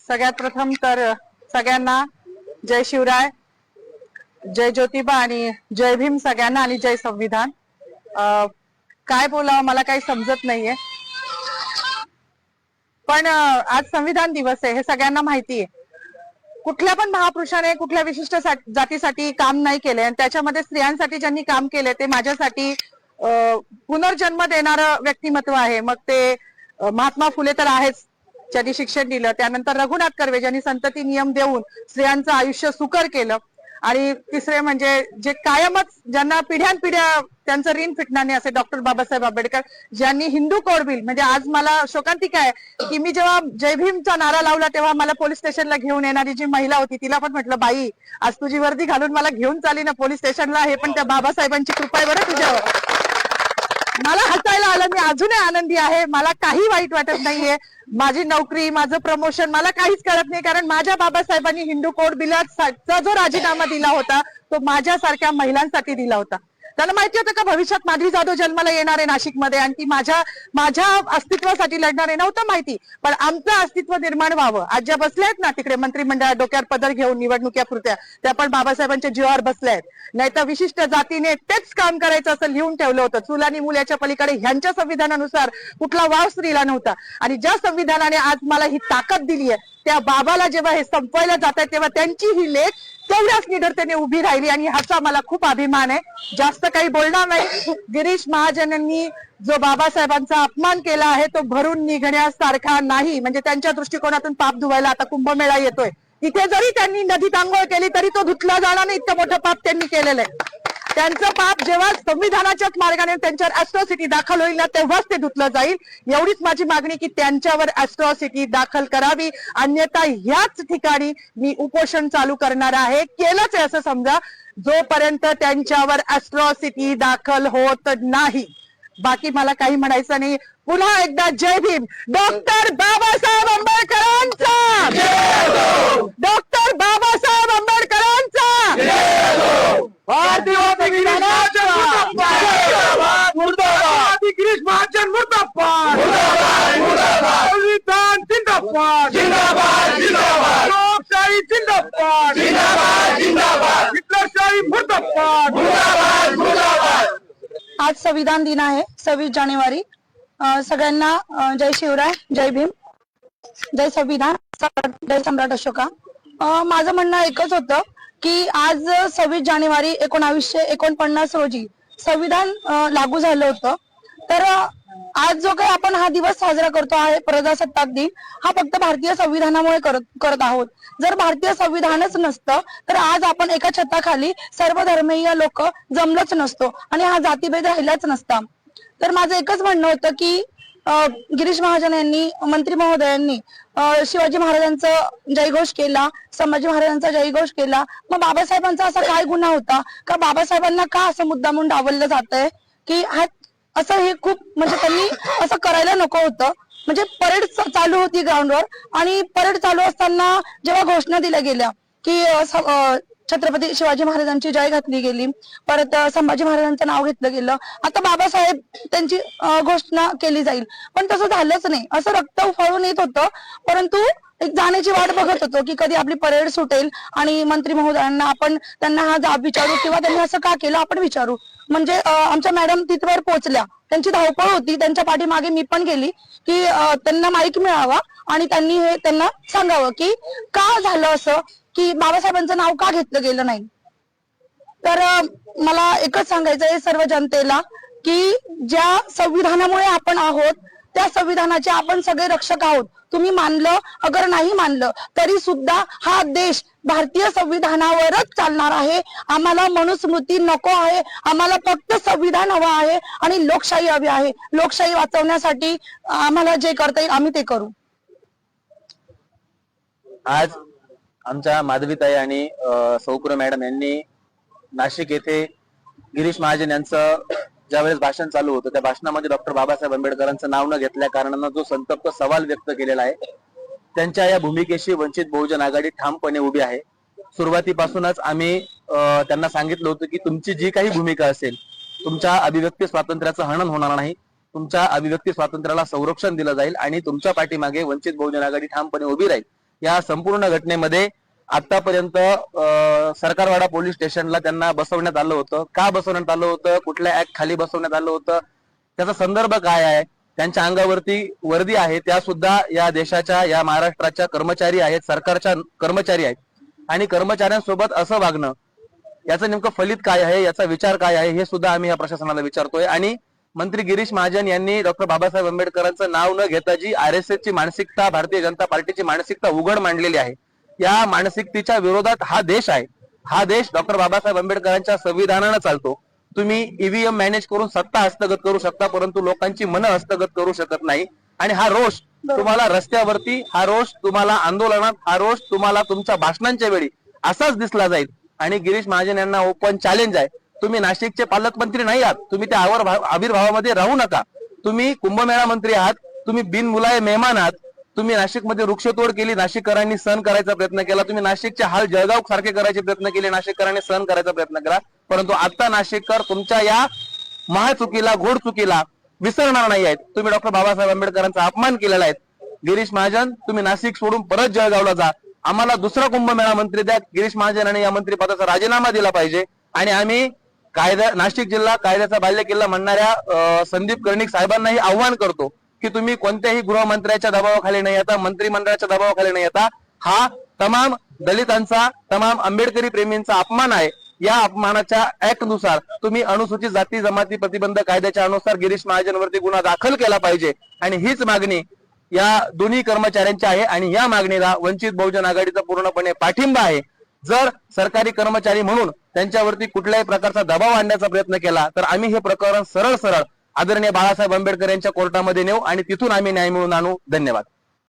सगळ्यात प्रथम तर सगळ्यांना जय शिवराय, जय ज्योतिबा आणि जय भीम सगळ्यांना आणि जय संविधान. काय बोलावं मला काही समजत नाहीये, पण आज संविधान दिवस आहे हे सगळ्यांना माहिती आहे. कुठल्या पण महापुरुषाने कुठल्या विशिष्ट जातीसाठी काम नाही केले आणि त्याच्यामध्ये स्त्रियांसाठी ज्यांनी काम केले ते माझ्यासाठी पुनर्जन्म देणारं व्यक्तिमत्व आहे. मग ते महात्मा फुले तर आहेच, ज्यांनी शिक्षण दिलं. त्यानंतर रघुनाथ कर्वे ज्यांनी संतती नियम देऊन स्त्रियांचं आयुष्य सुकर केलं. आणि तिसरे म्हणजे जे कायमच ज्यांना पिढ्यानपिढ्या त्यांचं ऋण फिटणार नाही असे डॉक्टर बाबासाहेब आंबेडकर, ज्यांनी हिंदू कोड बिल, म्हणजे आज मला शोकांतिका आहे की मी जेव्हा जय भीमचा नारा लावला तेव्हा मला पोलीस स्टेशनला घेऊन येणारी जी महिला होती तिला पण म्हटलं, बाई आज तुझी वर्दी घालून मला घेऊन चालली ना पोलीस स्टेशनला, हे पण त्या बाबासाहेबांची कृपा आहे बरं तुझ्यावर. मला हसायला आलं, मी अजूनही आनंदी आहे, मला काही वाईट वाटत नाहीये. माझी नोकरी, माझं प्रमोशन मला काहीच कळत नाही, कारण माझ्या बाबासाहेबांनी हिंदू कोड बिलाचा जो राजीनामा दिला होता तो माझ्यासारख्या महिलांसाठी दिला होता. त्यांना माहिती होतं का भविष्यात माधवी जाधव जन्माला येणार आहे नाशिकमध्ये आणि ती माझ्या अस्तित्वासाठी लढणार आहे, नव्हतं माहिती. पण आमचं अस्तित्व निर्माण व्हावं, आज ज्या बसल्या आहेत ना तिकडे मंत्रिमंडळात डोक्यावर पदर घेऊन निवडणुकीपुरत्या, त्या पण बाबासाहेबांच्या जीवावर बसल्या आहेत. नाही तर विशिष्ट जातीने तेच काम करायचं असं लिहून ठेवलं होतं. चूल आणि मूल याच्या पलीकडे ह्यांच्या संविधानानुसार कुठला वाव स्त्रीला नव्हता. आणि ज्या संविधानाने आज मला ही ताकद दिली आहे त्या बाबाला जेव्हा हे संपवायला जात आहे तेव्हा त्यांची ही लेख तेवढ्याच निडरतेने उभी राहिली आणि ह्याचा मला खूप अभिमान आहे. जास्त काही बोलणार नाही. गिरीश महाजनांनी जो बाबासाहेबांचा अपमान केला आहे तो भरून निघण्यासारखा नाही. म्हणजे त्यांच्या दृष्टिकोनातून पाप धुवायला आता कुंभमेळा येतोय, तिथे जरी त्यांनी नदीत आंघोळ केली तरी तो धुतला जाणार नाही, इतकं मोठं पाप त्यांनी केलेलं आहे. त्यांचं पाप जेव्हा संविधानाच्याच मार्गाने त्यांच्यावर ॲट्रॉसिटी दाखल होईल ना तेव्हाच ते धुतलं जाईल. एवढीच माझी मागणी की त्यांच्यावर ॲट्रॉसिटी दाखल करावी, अन्यथा ह्याच ठिकाणी मी उपोषण चालू करणार आहे. केलंच आहे असं समजा, जोपर्यंत त्यांच्यावर ॲट्रॉसिटी दाखल होत नाही. बाकी मला काही म्हणायचं नाही. पुन्हा एकदा जय भीम. डॉक्टर बाबासाहेब आंबेडकरांचा, डॉक्टर बाबासाहेब आंबेडकरांचा, गिरीश महाजन मुर्दाबाद, संविधान जिंदाबाद, लोकशाही जिंदाबाद, हिटलरशाही मुर्दाबाद. आज संविधान दिन आहे, 26 जानेवारी. सगळ्यांना जय शिवराय, जय भीम, जय संविधान, जय सम्राट अशोका. माझं म्हणणं एकच होतं की आज 26 जानेवारी 1949 रोजी संविधान लागू झालं होतं. तर आज जो काही आपण हा दिवस साजरा करतो आहे प्रजासत्ताक दिन, हा फक्त भारतीय संविधानामुळे करत आहोत. जर भारतीय संविधानच नसतं तर आज आपण एका छताखाली सर्व धर्मीय लोक जमलोच नसतो आणि हा जातीभेद राहिलाच नसता. तर माझं एकच म्हणणं होतं की गिरीश महाजन यांनी, मंत्री महोदयांनी शिवाजी महाराजांचा जयघोष केला, संभाजी महाराजांचा जयघोष केला. मग बाबासाहेबांचा असा काय गुन्हा होता का बाबासाहेबांना का असं मुद्दामून डावललं जात आहे की हा असं, हे खूप म्हणजे त्यांनी असं करायला नको होतं. म्हणजे परेड चालू होती ग्राउंडवर आणि परेड चालू असताना जेव्हा घोषणा दिल्या गेल्या की छत्रपती शिवाजी महाराजांची जय घातली गेली, परत संभाजी महाराजांचं नाव घेतलं गेलं, आता बाबासाहेब त्यांची घोषणा केली जाईल, पण तसं झालंच नाही. असं रक्त उफाळून येत होतं, परंतु एक जाण्याची वाट बघत होतो की कधी आपली परेड सुटेल आणि मंत्री महोदयांना आपण त्यांना हा जाब विचारू किंवा त्यांनी असं का केलं आपण विचारू. म्हणजे आमच्या मॅडम तिथवर पोहोचल्या, त्यांची धावपळ होती, त्यांच्या पाठीमागे मी पण गेली की त्यांना माईक मिळावा आणि त्यांनी हे त्यांना सांगावं की का झालं असं, की बाबासाहेबांचं नाव का घेतलं गेलं नाही. तर मला एकच सांगायचं आहे सर्व जनतेला की ज्या संविधानामुळे आपण आहोत त्या संविधानाचे आपण सगळे रक्षक आहोत. तुम्ही मानलं अगर नाही मानलं तरी सुद्धा हा देश भारतीय संविधानावरच चालणार आहे. आम्हाला मनुस्मृती नको आहे, आम्हाला फक्त संविधान हवं आहे आणि लोकशाही हवी आहे. लोकशाही वाचवण्यासाठी आम्हाला जे करता येईल आम्ही ते करू. आज आमच्या माधवीताई आणि सौपुरे मॅडम यांनी नाशिक येथे गिरीश महाजन यांचं ज्यावेळेस भाषण चालू होतं त्या भाषणामध्ये डॉक्टर बाबासाहेब आंबेडकरांचं नाव न घेतल्या कारणानं जो संतप्त सवाल व्यक्त केलेला आहे, त्यांच्या या भूमिकेशी वंचित बहुजन आघाडी ठामपणे उभी आहे. सुरुवातीपासूनच आम्ही त्यांना सांगितलं होतं की तुमची जी काही भूमिका असेल, तुमच्या अभिव्यक्ती स्वातंत्र्याचं हनन होणार नाही, तुमच्या अभिव्यक्ती स्वातंत्र्याला संरक्षण दिलं जाईल आणि तुमच्या पाठीमागे वंचित बहुजन आघाडी ठामपणे उभी राहील. या संपूर्ण घटनेमध्ये आतापर्यंत सरकारवाडा पोलीस स्टेशनला त्यांना बसवण्यात आलं होतं. का बसवण्यात आलं होतं, कुठल्या ऍक्ट खाली बसवण्यात आलं होतं, त्याचा संदर्भ काय आहे, त्यांच्या अंगावरती वर्दी आहे, त्या सुद्धा या देशाच्या, या महाराष्ट्राच्या कर्मचारी आहेत, सरकारच्या कर्मचारी आहेत. आणि कर्मचाऱ्यांसोबत असं वागणं, याचं नेमकं फलित काय आहे, याचा विचार काय आहे, हे सुद्धा आम्ही या प्रशासनाला विचारतोय. आणि मंत्री गिरीश महाजन यांनी डॉक्टर बाबासाहेब आंबेडकरांचं नाव न घेता जी RSS ची मानसिकता, भारतीय जनता पार्टीची मानसिकता उघड मांडलेली आहे, या मानसिकतेच्या विरोधात हा देश आहे. हा देश डॉक्टर बाबासाहेब आंबेडकरांच्या संविधानानं चालतो. तुम्ही EVM मॅनेज करून सत्ता हस्तगत करू शकता, परंतु लोकांची मनं हस्तगत करू शकत नाही. आणि हा रोष तुम्हाला रस्त्यावरती, हा रोष तुम्हाला आंदोलनात, हा रोष तुम्हाला तुमच्या भाषणांच्या वेळी असाच दिसला जाईल. आणि गिरीश महाजन यांना ओपन चॅलेंज आहे, तुम्ही नाशिकचे पालकमंत्री नाही आहात, तुम्ही त्या आविर्भावामध्ये राहू नका. तुम्ही कुंभमेळा मंत्री आहात, तुम्ही बिनमुलाये मेहमान आहात. तुम्ही नाशिकमध्ये वृक्षतोड केली, नाशिककरांनी सहन करायचा प्रयत्न केला. तुम्ही नाशिकचे हाल जळगाव सारखे करायचे प्रयत्न केले, नाशिककरांनी सहन करायचा प्रयत्न केला. परंतु आता नाशिककर तुमच्या या महाचुकीला, घोड चुकीला विसरणार नाही आहेत. तुम्ही डॉक्टर बाबासाहेब आंबेडकरांचा अपमान केलेला आहे. गिरीश महाजन, तुम्ही नाशिक सोडून परत जळगावला जा. आम्हाला दुसरा कुंभमेळा मंत्री द्या. गिरीश महाजनांनी या मंत्रिपदाचा राजीनामा दिला पाहिजे. आणि आम्ही नाशिक जिल्हा कायद्याचा बालेकिल्ला म्हणणाऱ्या संदीप कर्णिक साहेबांनाही आव्हान करतो की तुम्ही कोणत्याही गृहमंत्र्याच्या दबावाखाली नाही येता, मंत्रिमंडळाच्या दबावाखाली नाही येता. हा तमाम दलितांचा, तमाम आंबेडकरी प्रेमींचा अपमान आहे. या अपमानाच्या ऍक्ट नुसार तुम्ही अनुसूचित जाती जमाती प्रतिबंध कायद्याच्या अनुसार गिरीश महाजनवरती गुन्हा दाखल केला पाहिजे. आणि हीच मागणी या दोन्ही कर्मचाऱ्यांची आहे. आणि या मागणीला वंचित बहुजन आघाडीचा पूर्णपणे पाठिंबा आहे. जर सरकारी कर्मचारी म्हणून त्यांच्यावरती कुठल्याही प्रकारचा दबाव आणण्याचा प्रयत्न केला तर आम्ही हे प्रकरण सरळ आदरणीय बाळासाहेब आंबेडकर यांच्या कोर्टामध्ये नेऊ आणि तिथून आम्ही न्याय मिळवून आणू. धन्यवाद.